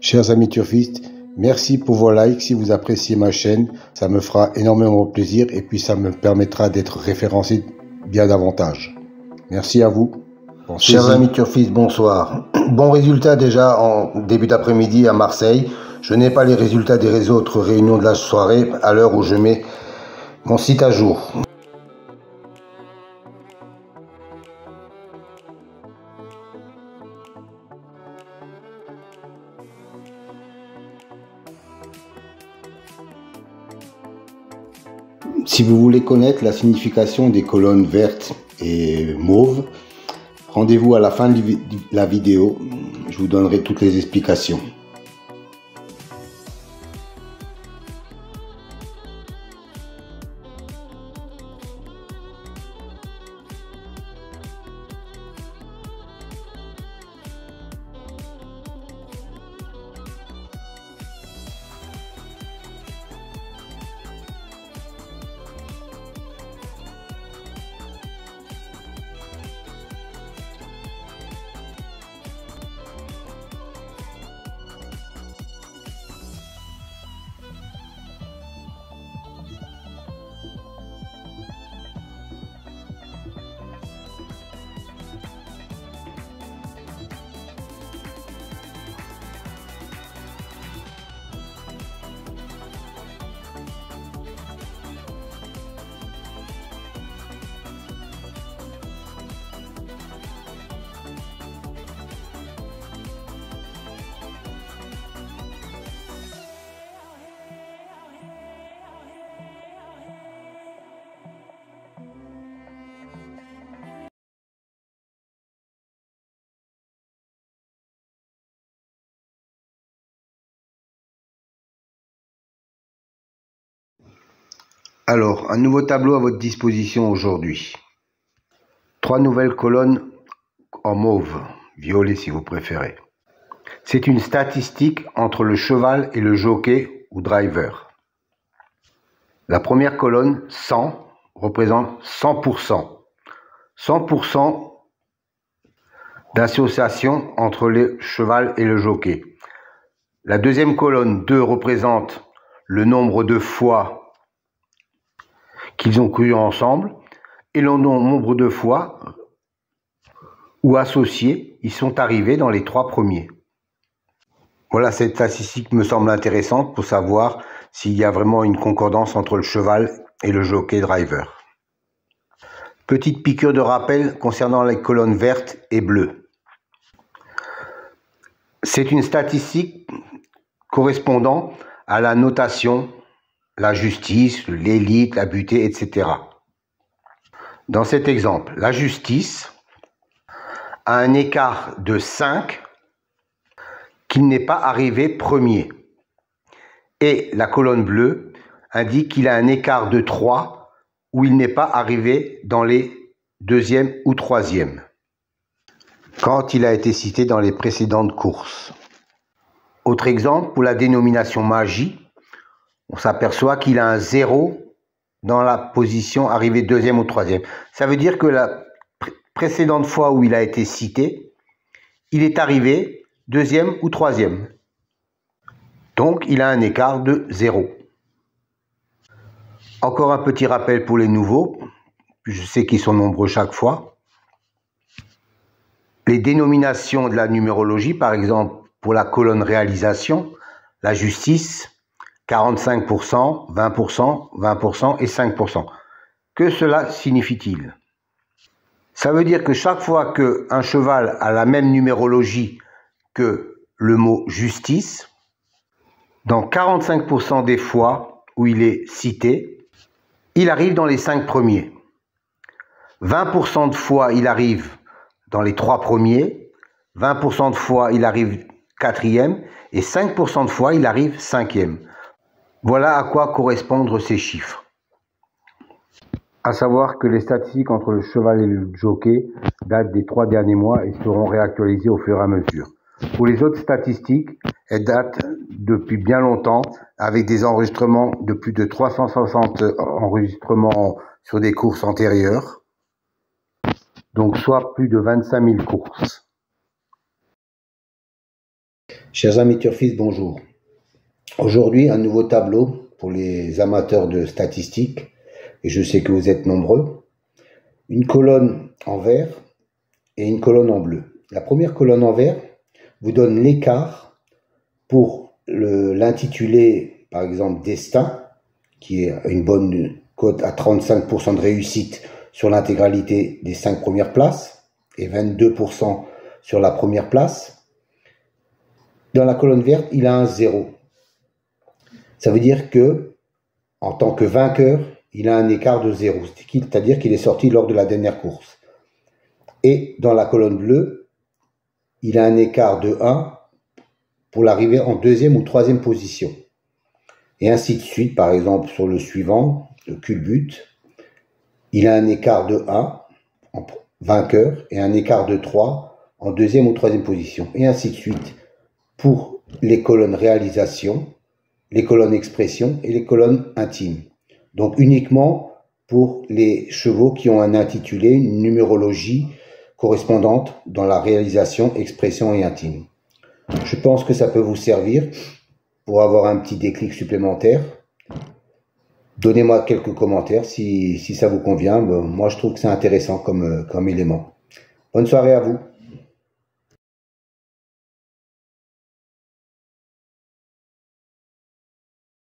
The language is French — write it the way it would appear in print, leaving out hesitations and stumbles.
Chers amis turfistes, merci pour vos likes si vous appréciez ma chaîne, ça me fera énormément plaisir et puis ça me permettra d'être référencé bien davantage. Merci à vous. Chers amis turfistes, bonsoir. Bon résultat déjà en début d'après-midi à Marseille. Je n'ai pas les résultats des autres réunions de la soirée à l'heure où je mets mon site à jour. Si vous voulez connaître la signification des colonnes vertes et mauves, rendez-vous à la fin de la vidéo, je vous donnerai toutes les explications. Alors, un nouveau tableau à votre disposition aujourd'hui. 3 nouvelles colonnes en mauve, violet si vous préférez. C'est une statistique entre le cheval et le jockey ou driver. La première colonne, 100, représente 100%. 100% d'association entre le cheval et le jockey. La deuxième colonne, 2, représente le nombre de fois qu'ils ont couru ensemble et le nombre de fois où associés ils sont arrivés dans les 3 premiers. Voilà, cette statistique me semble intéressante pour savoir s'il y a vraiment une concordance entre le cheval et le jockey driver. Petite piqûre de rappel concernant les colonnes vertes et bleues. C'est une statistique correspondant à la notation, la justice, l'élite, la butée, etc. Dans cet exemple, la justice a un écart de 5 qu'il n'est pas arrivé premier. Et la colonne bleue indique qu'il a un écart de 3 où il n'est pas arrivé dans les 2e ou 3e, quand il a été cité dans les précédentes courses. Autre exemple, pour la dénomination magie, on s'aperçoit qu'il a un 0 dans la position arrivée 2e ou 3e. Ça veut dire que la précédente fois où il a été cité, il est arrivé 2e ou 3e. Donc, il a un écart de 0. Encore un petit rappel pour les nouveaux. Je sais qu'ils sont nombreux chaque fois. Les dénominations de la numérologie, par exemple, pour la colonne réalisation, la justice, 45%, 20%, 20% et 5%. Que cela signifie-t-il? Ça veut dire que chaque fois qu'un cheval a la même numérologie que le mot justice, dans 45% des fois où il est cité, il arrive dans les 5 premiers. 20% de fois, il arrive dans les 3 premiers. 20% de fois, il arrive 4e. Et 5% de fois, il arrive 5e. Voilà à quoi correspondent ces chiffres. À savoir que les statistiques entre le cheval et le jockey datent des 3 derniers mois et seront réactualisées au fur et à mesure. Pour les autres statistiques, elles datent depuis bien longtemps avec des enregistrements de plus de 360 enregistrements sur des courses antérieures. Donc soit plus de 25 000 courses. Chers amis turfistes, bonjour. Aujourd'hui, un nouveau tableau pour les amateurs de statistiques, et je sais que vous êtes nombreux. Une colonne en vert et une colonne en bleu. La première colonne en vert vous donne l'écart pour l'intitulé, par exemple, Destin, qui est une bonne cote à 35% de réussite sur l'intégralité des 5 premières places et 22% sur la première place. Dans la colonne verte, il a un 0. Ça veut dire que, en tant que vainqueur, il a un écart de 0. C'est-à-dire qu'il est sorti lors de la dernière course. Et dans la colonne bleue, il a un écart de 1 pour l'arrivée en deuxième ou troisième position. Et ainsi de suite, par exemple, sur le suivant, le culbute, il a un écart de 1 en vainqueur et un écart de 3 en deuxième ou troisième position. Et ainsi de suite pour les colonnes réalisation, les colonnes expression et les colonnes intimes. Donc uniquement pour les chevaux qui ont un intitulé, une numérologie correspondante dans la réalisation, expression et intime. Je pense que ça peut vous servir pour avoir un petit déclic supplémentaire. Donnez-moi quelques commentaires si ça vous convient. Moi, je trouve que c'est intéressant comme élément. Bonne soirée à vous.